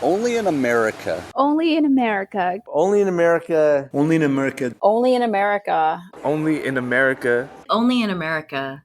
Only in America. Only in America. Only in America. Only in America. Only in America. Only in America. Only in America.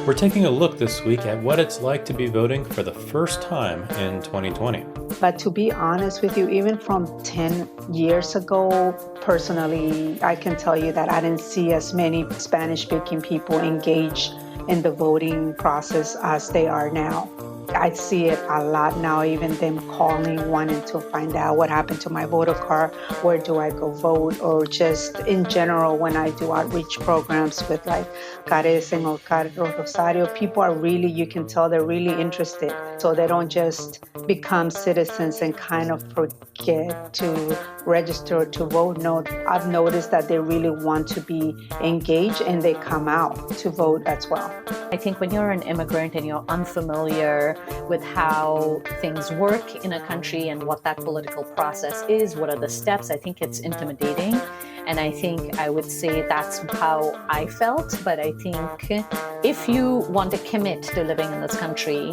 We're taking a look this week at what it's like to be voting for the first time in 2020. But to be honest with you, even from 10 years ago, personally, I can tell you that I didn't see as many Spanish-speaking people engage in the voting process as they are now. I see it a lot now, even them calling, wanting to find out what happened to my voter card, where do I go vote, or just in general when I do outreach programs with like Carecen or Carlos Rosario, people are really, you can tell they're really interested. So they don't just become citizens and kind of forget to register to vote. No, I've noticed that they really want to be engaged and they come out to vote as well. I think when you're an immigrant and you're unfamiliar with how things work in a country and what that political process is, what are the steps, I think it's intimidating. And I think I would say that's how I felt. But I think if you want to commit to living in this country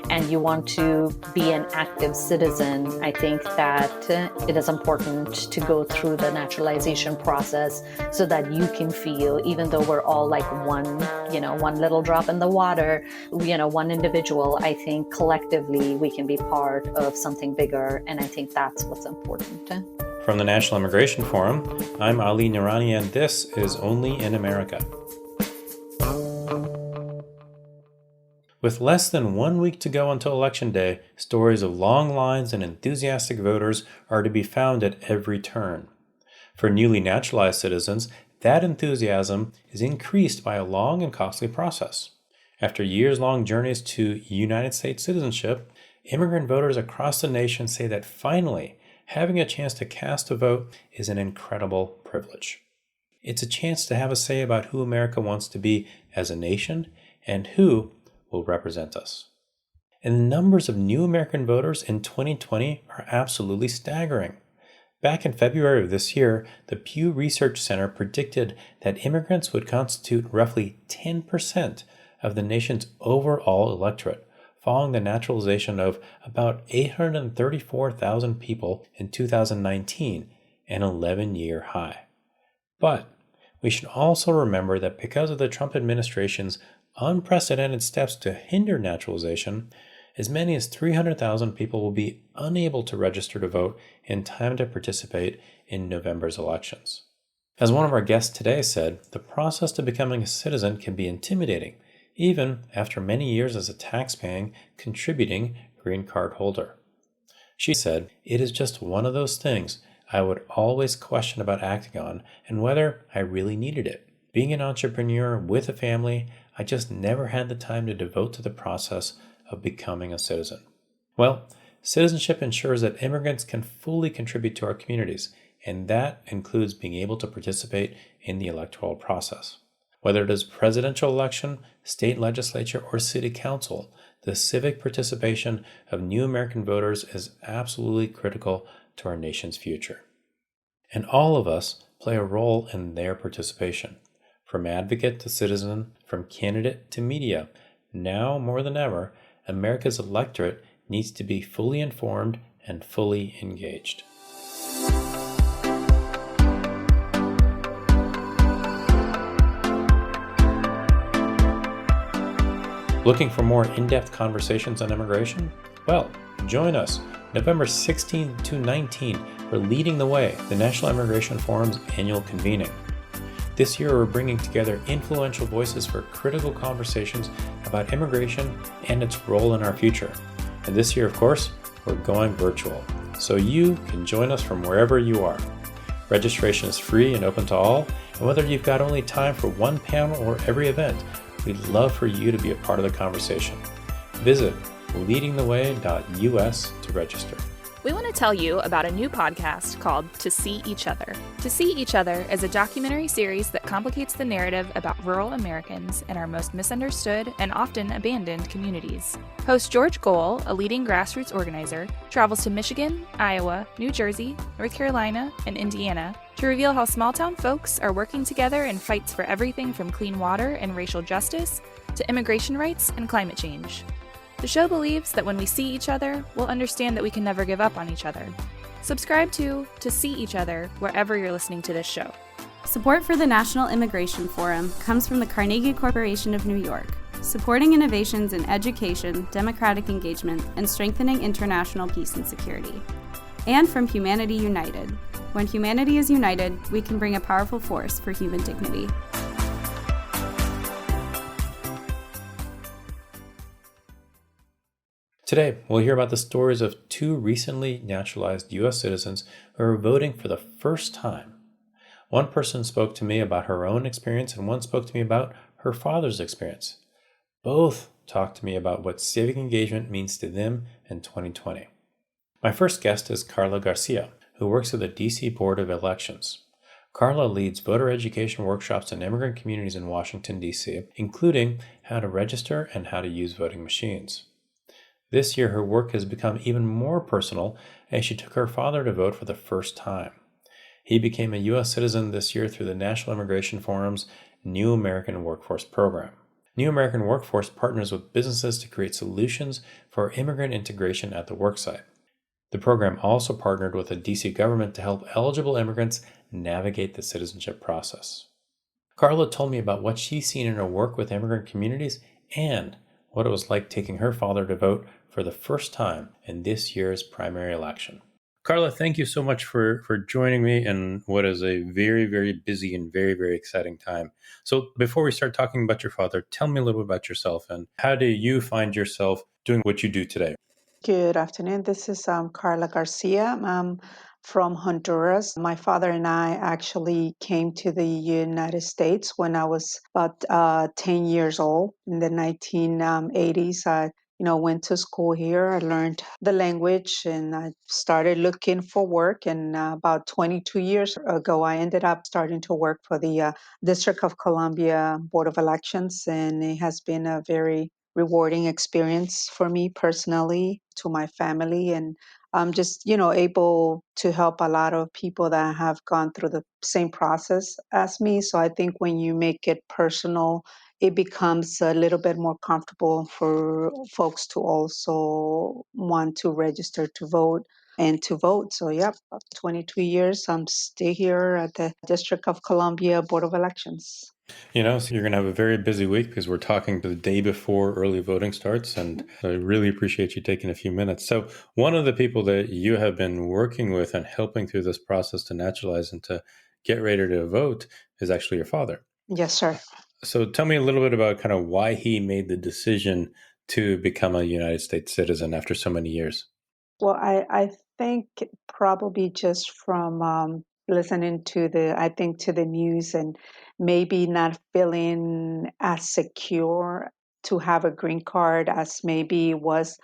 and you want to be an active citizen, I think that it is important to go through the naturalization process so that you can feel, even though we're all like one little drop in the water, one individual, I think collectively we can be part of something bigger. And I think that's what's important. From the National Immigration Forum, I'm Ali Noorani, and this is Only in America. With less than 1 week to go until Election Day, stories of long lines and enthusiastic voters are to be found at every turn. For newly naturalized citizens, that enthusiasm is increased by a long and costly process. After years-long journeys to United States citizenship, immigrant voters across the nation say that finally, having a chance to cast a vote is an incredible privilege. It's a chance to have a say about who America wants to be as a nation and who will represent us. And the numbers of new American voters in 2020 are absolutely staggering. Back in February of this year, the Pew Research Center predicted that immigrants would constitute roughly 10% of the nation's overall electorate, following the naturalization of about 834,000 people in 2019, an 11-year high. But we should also remember that because of the Trump administration's unprecedented steps to hinder naturalization, as many as 300,000 people will be unable to register to vote in time to participate in November's elections. As one of our guests today said, the process to becoming a citizen can be intimidating, even after many years as a tax-paying, contributing green card holder. She said, "It is just one of those things I would always question about acting on and whether I really needed it. Being an entrepreneur with a family, I just never had the time to devote to the process of becoming a citizen." Well, citizenship ensures that immigrants can fully contribute to our communities, and that includes being able to participate in the electoral process. Whether it is presidential election, state legislature, or city council, the civic participation of new American voters is absolutely critical to our nation's future. And all of us play a role in their participation. From advocate to citizen, from candidate to media, now more than ever, America's electorate needs to be fully informed and fully engaged. Looking for more in-depth conversations on immigration? Well, join us November 16 to 19 for Leading the Way, the National Immigration Forum's annual convening. This year, we're bringing together influential voices for critical conversations about immigration and its role in our future. And this year, of course, we're going virtual, so you can join us from wherever you are. Registration is free and open to all, and whether you've got only time for one panel or every event, we'd love for you to be a part of the conversation. Visit leadingtheway.us to register. We want to tell you about a new podcast called To See Each Other. To See Each Other is a documentary series that complicates the narrative about rural Americans in our most misunderstood and often abandoned communities. Host George Gohl, a leading grassroots organizer, travels to Michigan, Iowa, New Jersey, North Carolina, and Indiana to reveal how small-town folks are working together in fights for everything from clean water and racial justice to immigration rights and climate change. The show believes that when we see each other, we'll understand that we can never give up on each other. Subscribe to See Each Other wherever you're listening to this show. Support for the National Immigration Forum comes from the Carnegie Corporation of New York, supporting innovations in education, democratic engagement, and strengthening international peace and security. And from Humanity United. When humanity is united, we can bring a powerful force for human dignity. Today, we'll hear about the stories of two recently naturalized U.S. citizens who are voting for the first time. One person spoke to me about her own experience, and one spoke to me about her father's experience. Both talked to me about what civic engagement means to them in 2020. My first guest is Karla Garcia, who works at the D.C. Board of Elections. Karla leads voter education workshops in immigrant communities in Washington, D.C., including how to register and how to use voting machines. This year, her work has become even more personal as she took her father to vote for the first time. He became a U.S. citizen this year through the National Immigration Forum's New American Workforce program. New American Workforce partners with businesses to create solutions for immigrant integration at the worksite. The program also partnered with the D.C. government to help eligible immigrants navigate the citizenship process. Karla told me about what she's seen in her work with immigrant communities and what it was like taking her father to vote for the first time in this year's primary election. Karla, thank you so much for joining me in what is a very, very busy and very, very exciting time. So before we start talking about your father, tell me a little bit about yourself and how do you find yourself doing what you do today? Good afternoon. This is Karla Garcia. I'm from Honduras. My father and I actually came to the United States when I was about 10 years old in the 1980s. I went to school here. I learned the language and I started looking for work. And about 22 years ago, I ended up starting to work for the District of Columbia Board of Elections. And it has been a very rewarding experience for me personally, to my family, and I'm just, able to help a lot of people that have gone through the same process as me. So I think when you make it personal, it becomes a little bit more comfortable for folks to also want to register to vote and to vote. So, yep, 22 years, I'm still here at the District of Columbia Board of Elections. So you're going to have a very busy week because we're talking the day before early voting starts, and I really appreciate you taking a few minutes. So one of the people that you have been working with and helping through this process to naturalize and to get ready to vote is actually your father. Yes, sir. So tell me a little bit about kind of why he made the decision to become a United States citizen after so many years. Well, I think probably just from listening to the news and maybe not feeling as secure to have a green card as maybe was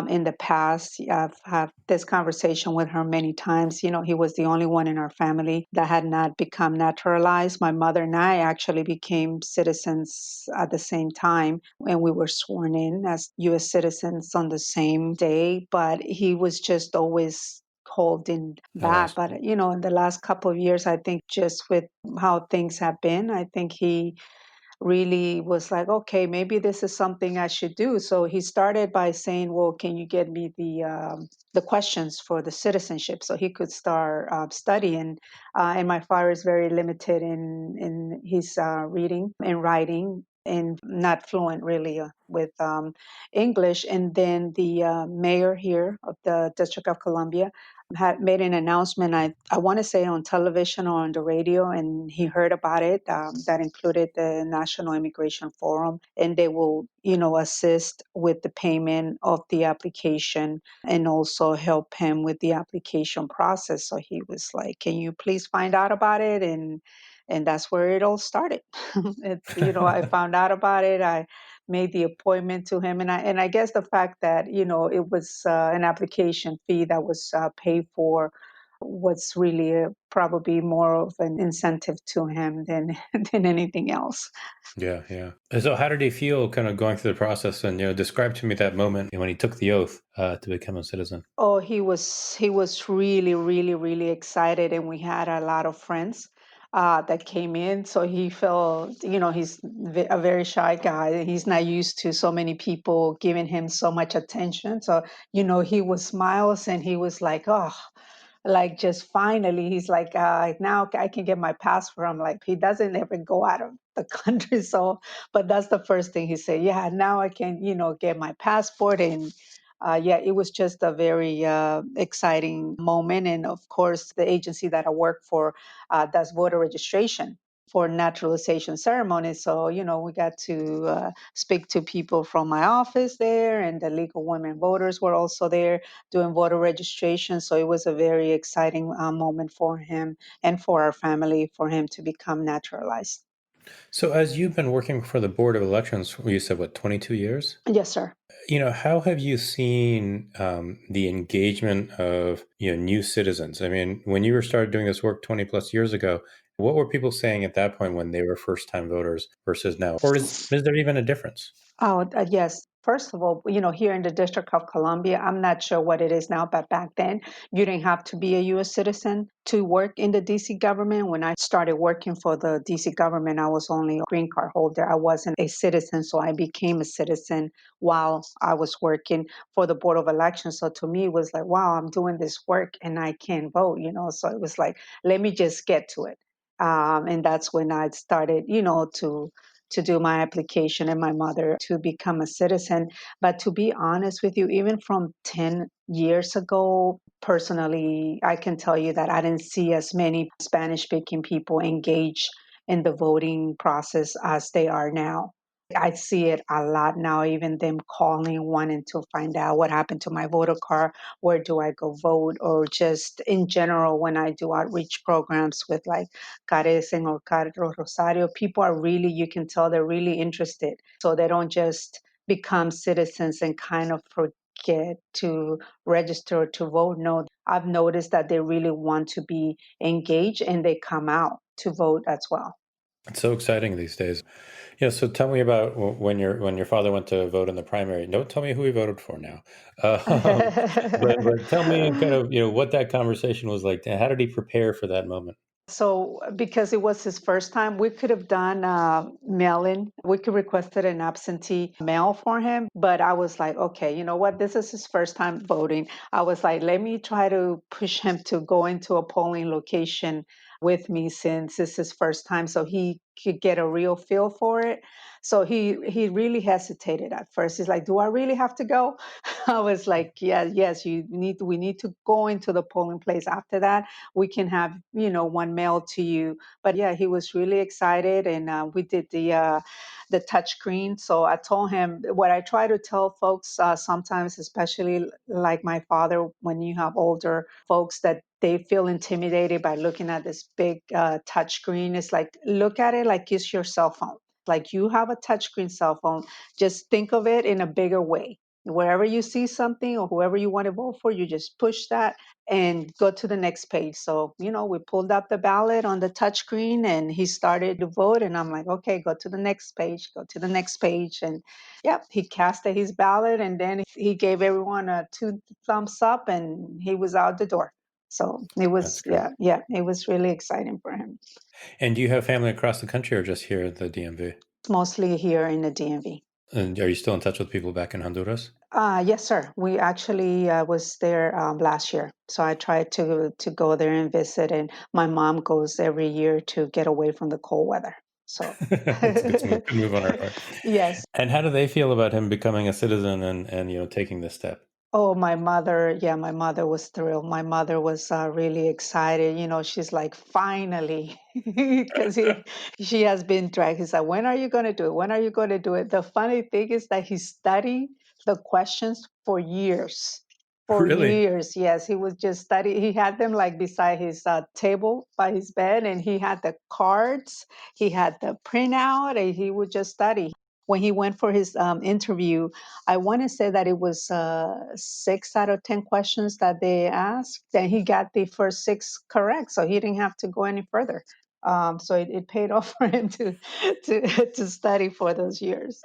in the past. I've had this conversation with her many times. He was the only one in our family that had not become naturalized. My mother and I actually became citizens at the same time, and we were sworn in as U.S. citizens on the same day, but he was just always holding back. But, in the last couple of years, I think just with how things have been, I think he really was like, okay, maybe this is something I should do. So he started by saying, well, can you get me the questions for the citizenship so he could start studying. And my father is very limited in his reading and writing and not fluent really with English. And then the mayor here of the District of Columbia had made an announcement, I want to say on television or on the radio, and he heard about it. That included the National Immigration Forum, and they will, assist with the payment of the application and also help him with the application process. So he was like, "Can you please find out about it?" And that's where it all started. It's, I found out about it. I made the appointment to him, and I guess the fact that it was an application fee that was paid for was really probably more of an incentive to him than than anything else. Yeah, yeah. And so how did he feel kind of going through the process? And, describe to me that moment when he took the oath to become a citizen. Oh, he was really, really, really excited, and we had a lot of friends that came in. So he felt, he's a very shy guy. He's not used to so many people giving him so much attention. So, he was smiles, and he was like, oh, like just finally, he's like, now I can get my passport. I'm like, he doesn't ever go out of the country. So, but that's the first thing he said. Yeah, now I can, get my passport. And yeah, it was just a very exciting moment. And of course, the agency that I work for does voter registration for naturalization ceremony. So, we got to speak to people from my office there, and the legal women voters were also there doing voter registration. So it was a very exciting moment for him and for our family for him to become naturalized. So as you've been working for the Board of Elections, you said, what, 22 years? Yes, sir. How have you seen the engagement of new citizens? I mean, when you were started doing this work 20 plus years ago, what were people saying at that point when they were first time voters versus now? Or is there even a difference? Oh, yes. First of all, here in the District of Columbia, I'm not sure what it is now, but back then, you didn't have to be a U.S. citizen to work in the D.C. government. When I started working for the D.C. government, I was only a green card holder. I wasn't a citizen, so I became a citizen while I was working for the Board of Elections. So to me, it was like, wow, I'm doing this work and I can't vote. So it was like, let me just get to it. And that's when I started, to do my application and my mother to become a citizen. But to be honest with you, even from 10 years ago, personally, I can tell you that I didn't see as many Spanish speaking people engage in the voting process as they are now. I see it a lot now, even them calling, wanting to find out what happened to my voter card, where do I go vote, or just in general, when I do outreach programs with like Carecen or Carlos Rosario, people are really, you can tell they're really interested. So they don't just become citizens and kind of forget to register to vote. No, I've noticed that they really want to be engaged and they come out to vote as well. It's so exciting these days. Yeah, so tell me about when your father went to vote in the primary. Don't tell me who he voted for now, but tell me kind of what that conversation was like. How did he prepare for that moment? So, because it was his first time, we could have done mail-in. We could requested an absentee mail for him, but I was like, okay, you know what? This is his first time voting. I was like, let me try to push him to go into a polling location with me since it's his first time, so he could get a real feel for it. So he really hesitated at first. He's like, "Do I really have to go?" I was like, "Yeah, yes, we need to go into the polling place. After that, we can have one mail to you." But yeah, he was really excited, and we did the touch screen. So I told him what I try to tell folks sometimes, especially like my father, when you have older folks that they feel intimidated by looking at this big touch screen. It's like, look at it like it's your cell phone. Like you have a touchscreen cell phone, just think of it in a bigger way. Wherever you see something or whoever you want to vote for, you just push that and go to the next page. So, we pulled up the ballot on the touchscreen and he started to vote. And I'm like, okay, go to the next page, go to the next page. And yep, he casted his ballot and then he gave everyone a 2 thumbs up and he was out the door. So it That's was, great. yeah, it was really exciting for him. And do you have family across the country or just here at the DMV? Mostly here in the DMV. And are you still in touch with people back in Honduras? Yes, sir. We actually was there last year, so I tried to go there and visit. And my mom goes every year to get away from the cold weather. So, It's a good move on our part. yes. And how do they feel about him becoming a citizen and taking this step? Oh, my mother, yeah, my mother was thrilled. My mother was really excited. She's like, finally, because she has been dragged. He's like, when are you going to do it? When are you going to do it? The funny thing is that he studied the questions for years. For Really? years, yes, he was just study. He had them like beside his table by his bed, and he had the cards, he had the printout, and he would just study. When he went for his interview, I want to say that it was 6 out of 10 questions that they asked, and he got the first 6 correct, so he didn't have to go any further. So it paid off for him to study for those years.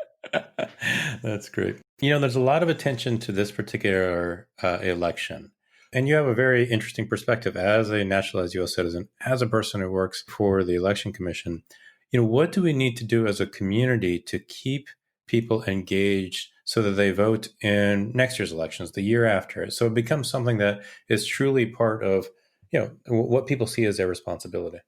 That's great. There's a lot of attention to this particular election. And you have a very interesting perspective as a naturalized U.S. citizen, as a person who works for the Election Commission. What do we need to do as a community to keep people engaged so that they vote in next year's elections, the year after? So it becomes something that is truly part of, what people see as their responsibility.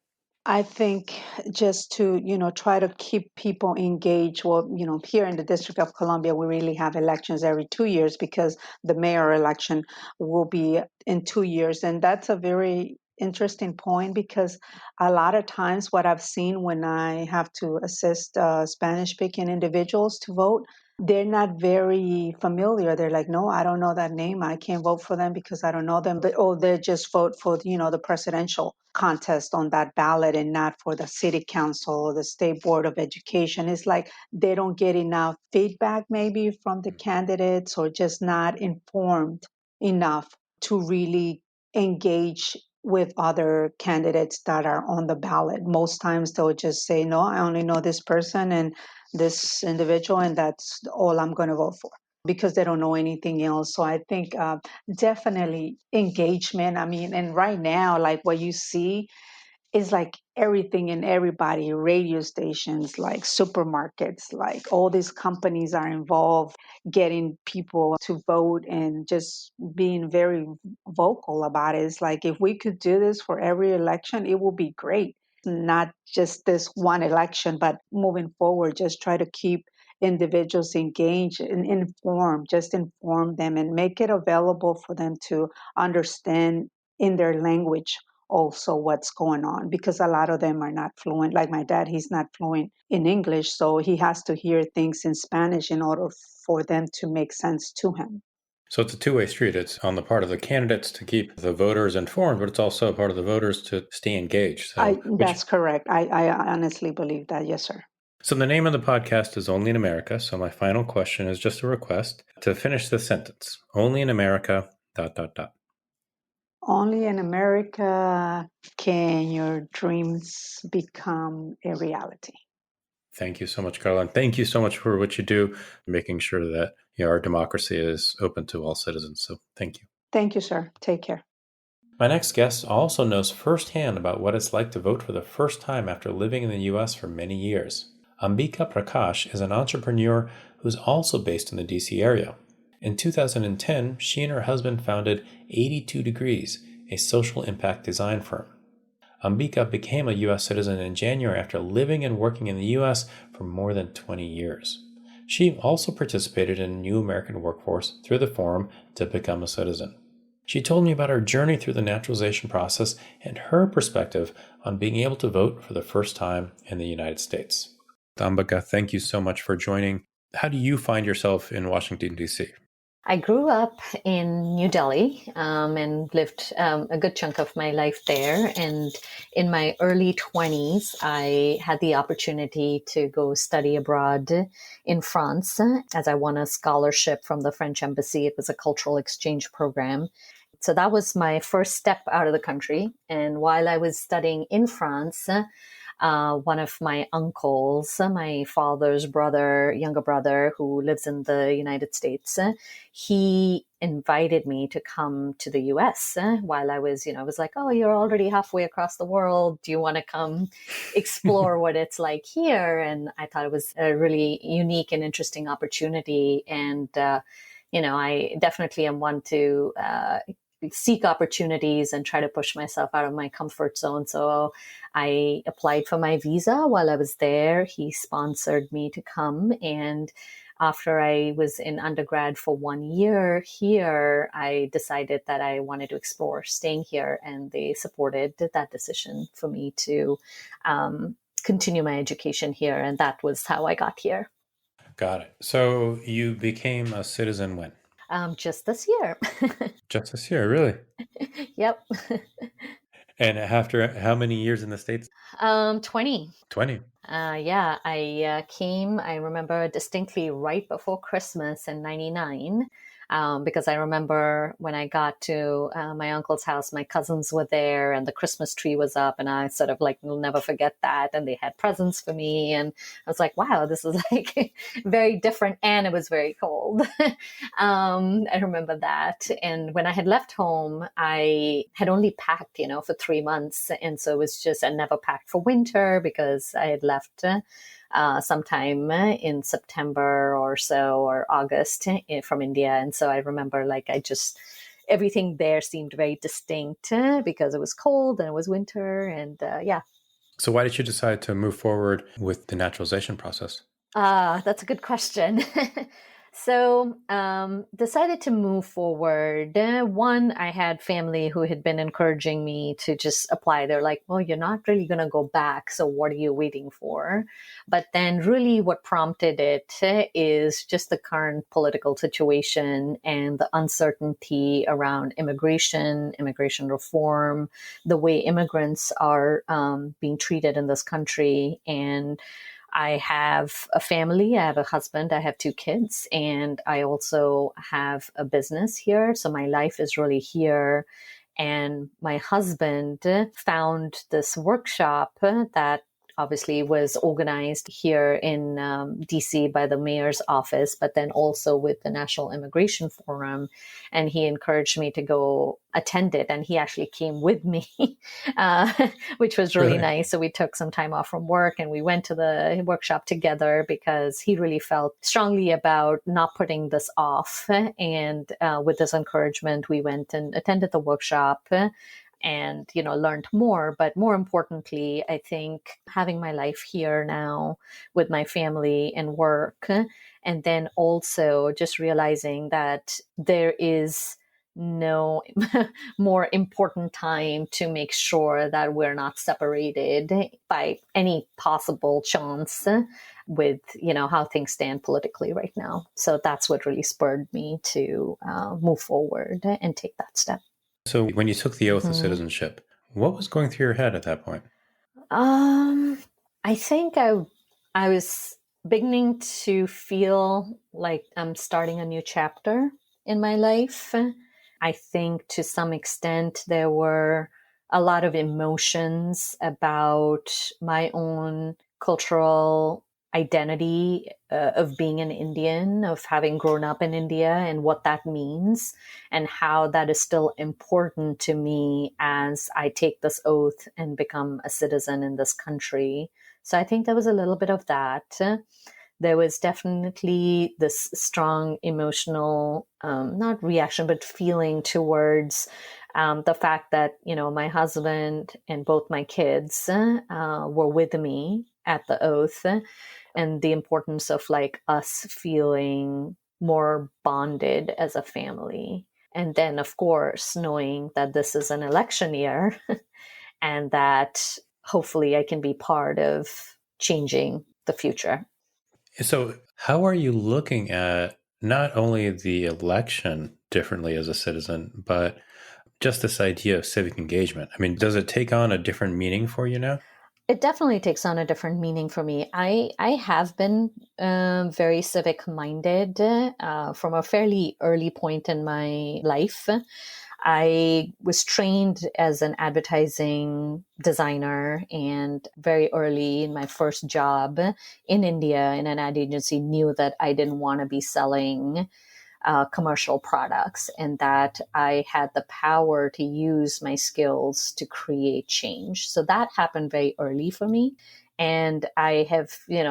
I think just to, try to keep people engaged. Well, here in the District of Columbia, we really have elections every 2 years because the mayor election will be in 2 years. And that's a very interesting point because a lot of times what I've seen when I have to assist Spanish-speaking individuals to vote, they're not very familiar. They're like, no, I don't know that name. I can't vote for them because I don't know them. Or they just vote for, the presidential contest on that ballot and not for the city council or the state board of education. It's like they don't get enough feedback maybe from the candidates or just not informed enough to really engage with other candidates that are on the ballot. Most times they'll just say, no, I only know this person and this individual, and that's all I'm going to vote for because they don't know anything else. So I think definitely engagement. I mean, and right now, like what you see is like everything and everybody, radio stations, like supermarkets, like all these companies are involved getting people to vote and just being very vocal about it. It's like if we could do this for every election, it would be great. Not just this one election, but moving forward, just try to keep individuals engaged and informed, just inform them and make it available for them to understand in their language also what's going on, because a lot of them are not fluent. Like my dad, he's not fluent in English, so he has to hear things in Spanish in order for them to make sense to him. So it's a two-way street. It's on the part of the candidates to keep the voters informed, but it's also a part of the voters to stay engaged. That's correct. I honestly believe that. Yes, sir. So the name of the podcast is Only in America. So my final question is just a request to finish the sentence. Only in America, ... Only in America can your dreams become a reality. Thank you so much, Carla. And thank you so much for what you do, making sure that our democracy is open to all citizens. So thank you. Thank you, sir. Take care. My next guest also knows firsthand about what it's like to vote for the first time after living in the U.S. for many years. Ambika Prakash is an entrepreneur who's also based in the D.C. area. In 2010, she and her husband founded 82 Degrees, a social impact design firm. Ambika became a U.S. citizen in January after living and working in the U.S. for more than 20 years. She also participated in a New American Workforce through the forum to become a citizen. She told me about her journey through the naturalization process and her perspective on being able to vote for the first time in the United States. Ambika, thank you so much for joining. How do you find yourself in Washington, D.C.? I grew up in New Delhi and lived a good chunk of my life there. And in my early 20s, I had the opportunity to go study abroad in France as I won a scholarship from the French embassy. It was a cultural exchange program. So that was my first step out of the country. And while I was studying in France, one of my uncles, my father's brother, younger brother, who lives in the United States, he invited me to come to the US while I was, I was like, oh, you're already halfway across the world. Do you want to come explore what it's like here? And I thought it was a really unique and interesting opportunity. And, I definitely am one to seek opportunities and try to push myself out of my comfort zone. So I applied for my visa while I was there. He sponsored me to come. And after I was in undergrad for 1 year here, I decided that I wanted to explore staying here. And they supported that decision for me to continue my education here. And that was how I got here. Got it. So you became a citizen when? Just this year. Just this year, really? Yep. And after how many years in the States? 20. 20. Yeah, I came, I remember distinctly right before Christmas in 99, because I remember when I got to my uncle's house, my cousins were there and the Christmas tree was up, and I sort of like will never forget that. And they had presents for me. And I was like, wow, this is like very different. And it was very cold. I remember that. And when I had left home, I had only packed, for 3 months. And so it was just, I never packed for winter because I had left sometime in September or so, or August from India. And so I remember everything there seemed very distinct because it was cold and it was winter. And yeah. So why did you decide to move forward with the naturalization process? That's a good question. So, decided to move forward. One, I had family who had been encouraging me to just apply. They're like, well, you're not really going to go back. So what are you waiting for? But then really what prompted it is just the current political situation and the uncertainty around immigration reform, the way immigrants are being treated in this country. And I have a family, I have a husband, I have 2 kids, and I also have a business here. So my life is really here. And my husband found this workshop that obviously was organized here in DC by the mayor's office, but then also with the National Immigration Forum. And he encouraged me to go attend it. And he actually came with me, which was really nice. So we took some time off from work and we went to the workshop together because he really felt strongly about not putting this off. And with this encouragement, we went and attended the workshop and, learned more. But more importantly, I think having my life here now with my family and work, and then also just realizing that there is no more important time to make sure that we're not separated by any possible chance with, how things stand politically right now. So that's what really spurred me to move forward and take that step. So when you took the oath of citizenship, what was going through your head at that point? I think I was beginning to feel like I'm starting a new chapter in my life. I think to some extent there were a lot of emotions about my own cultural identity of being an Indian, of having grown up in India and what that means and how that is still important to me as I take this oath and become a citizen in this country. So I think there was a little bit of that. There was definitely this strong emotional, not reaction, but feeling towards the fact that, my husband and both my kids were with me at the oath, and the importance of us feeling more bonded as a family. And then, of course, knowing that this is an election year and that hopefully I can be part of changing the future. So how are you looking at not only the election differently as a citizen, but just this idea of civic engagement? I mean, does it take on a different meaning for you now? It definitely takes on a different meaning for me. I have been very civic minded from a fairly early point in my life. I was trained as an advertising designer, and very early in my first job in India in an ad agency knew that I didn't want to be selling commercial products, and that I had the power to use my skills to create change. So that happened very early for me. And I have,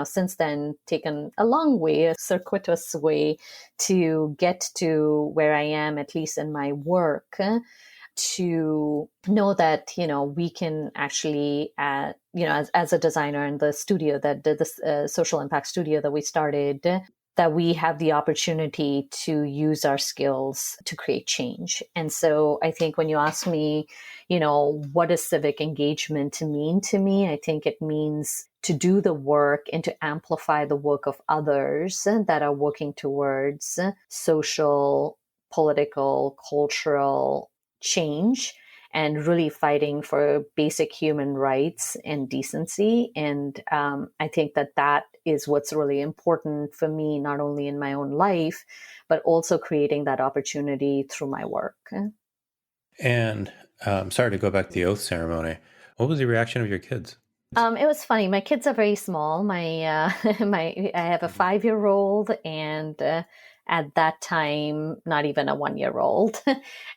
since then taken a long way, a circuitous way to get to where I am, at least in my work, to know that, we can actually, as a designer in the studio that did this social impact studio that we started, that we have the opportunity to use our skills to create change. And so I think when you ask me, what does civic engagement mean to me? I think it means to do the work and to amplify the work of others that are working towards social, political, cultural change, and really fighting for basic human rights and decency. And I think that is what's really important for me, not only in my own life, but also creating that opportunity through my work. And sorry to go back to the oath ceremony. What was the reaction of your kids? It was funny. My kids are very small. I have a 5-year-old and at that time, not even a 1-year-old.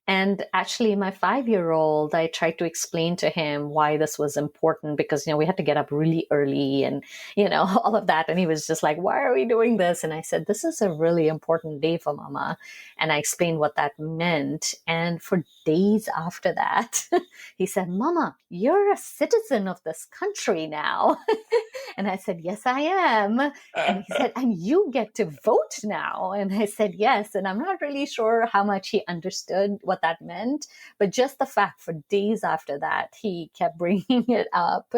And actually, my 5-year-old, I tried to explain to him why this was important because, we had to get up really early and, all of that. And he was just like, why are we doing this? And I said, this is a really important day for Mama. And I explained what that meant. And for days after that, he said, Mama, you're a citizen of this country now. And I said, yes, I am. And he said, and you get to vote now. And I said, yes. And I'm not really sure how much he understood what that meant. But just the fact for days after that, he kept bringing it up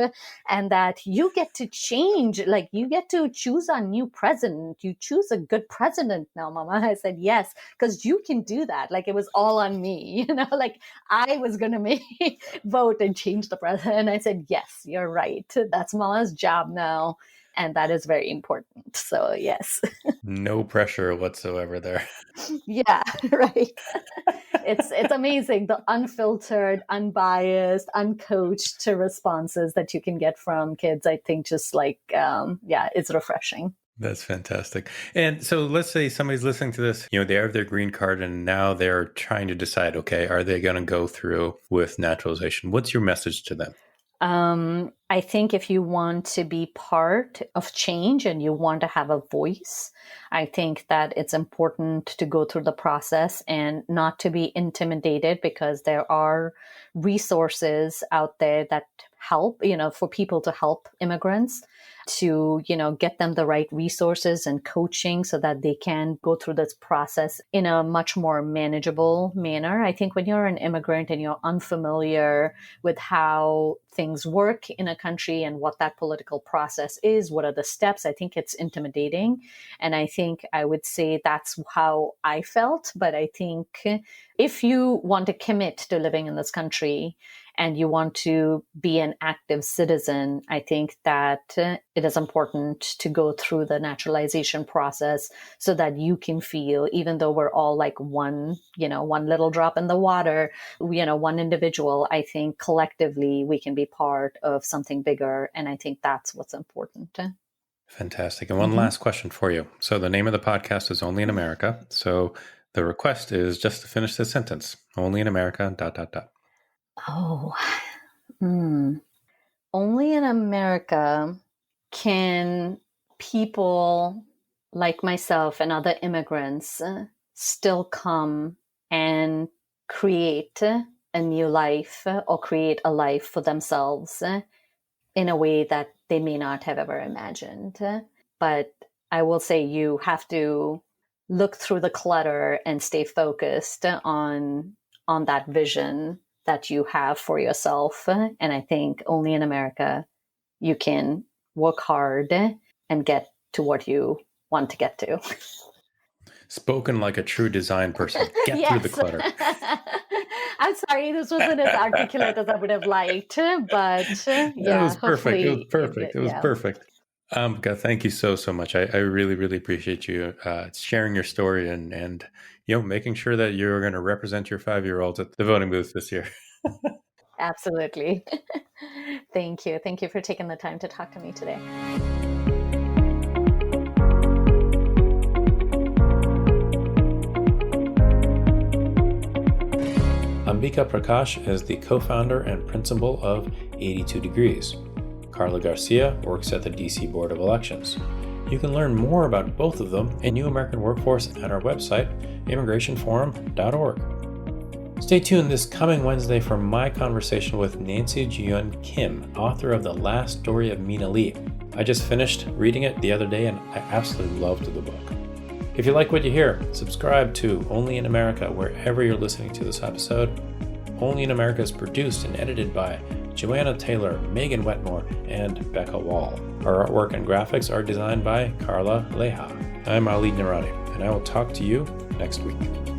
and that you get to change, like you get to choose a new president. You choose a good president now, Mama. I said, yes, because you can do that. Like it was all on me, like I was going to vote and change the president. And I said, yes, you're right. That's Mama's job now. And that is very important. So, yes. No pressure whatsoever there. Yeah, right. It's amazing. The unfiltered, unbiased, uncoached responses that you can get from kids, I think just like, it's refreshing. That's fantastic. And so let's say somebody's listening to this, they have their green card and now they're trying to decide, okay, are they going to go through with naturalization? What's your message to them? I think if you want to be part of change and you want to have a voice, I think that it's important to go through the process and not to be intimidated because there are resources out there that help, for people to help immigrants to, get them the right resources and coaching so that they can go through this process in a much more manageable manner. I think when you're an immigrant and you're unfamiliar with how things work in a country and what that political process is, what are the steps, I think it's intimidating. And I think I would say that's how I felt. But I think if you want to commit to living in this country and you want to be an active citizen, I think that it is important to go through the naturalization process so that you can feel, even though we're all like one little drop in the water, one individual, I think collectively we can be part of something bigger. And I think that's what's important. Fantastic. And one last question for you. So the name of the podcast is Only in America. So the request is just to finish the sentence, only in America, ... Only in America can people like myself and other immigrants still come and create a new life or create a life for themselves in a way that they may not have ever imagined. But I will say you have to look through the clutter and stay focused on that vision that you have for yourself. And I think only in America, you can work hard and get to what you want to get to. Spoken like a true design person. Get through the clutter. I'm sorry, this wasn't as articulate as I would have liked, but It was perfect. It was perfect. It was perfect. Ambika, thank you so much. I really, really appreciate you sharing your story and making sure that you're going to represent your 5-year-olds at the voting booth this year. Absolutely. Thank you. Thank you for taking the time to talk to me today. Ambika Prakash is the co-founder and principal of 82 Degrees. Karla Garcia works at the DC Board of Elections. You can learn more about both of them and New American Workforce at our website, immigrationforum.org. Stay tuned this coming Wednesday for my conversation with Nancy Jiyun Kim, author of The Last Story of Mina Lee. I just finished reading it the other day and I absolutely loved the book. If you like what you hear, subscribe to Only in America wherever you're listening to this episode. Only in America is produced and edited by Joanna Taylor, Megan Wetmore, and Becca Wall. Our artwork and graphics are designed by Carla Leha. I'm Ali Narani, and I will talk to you next week.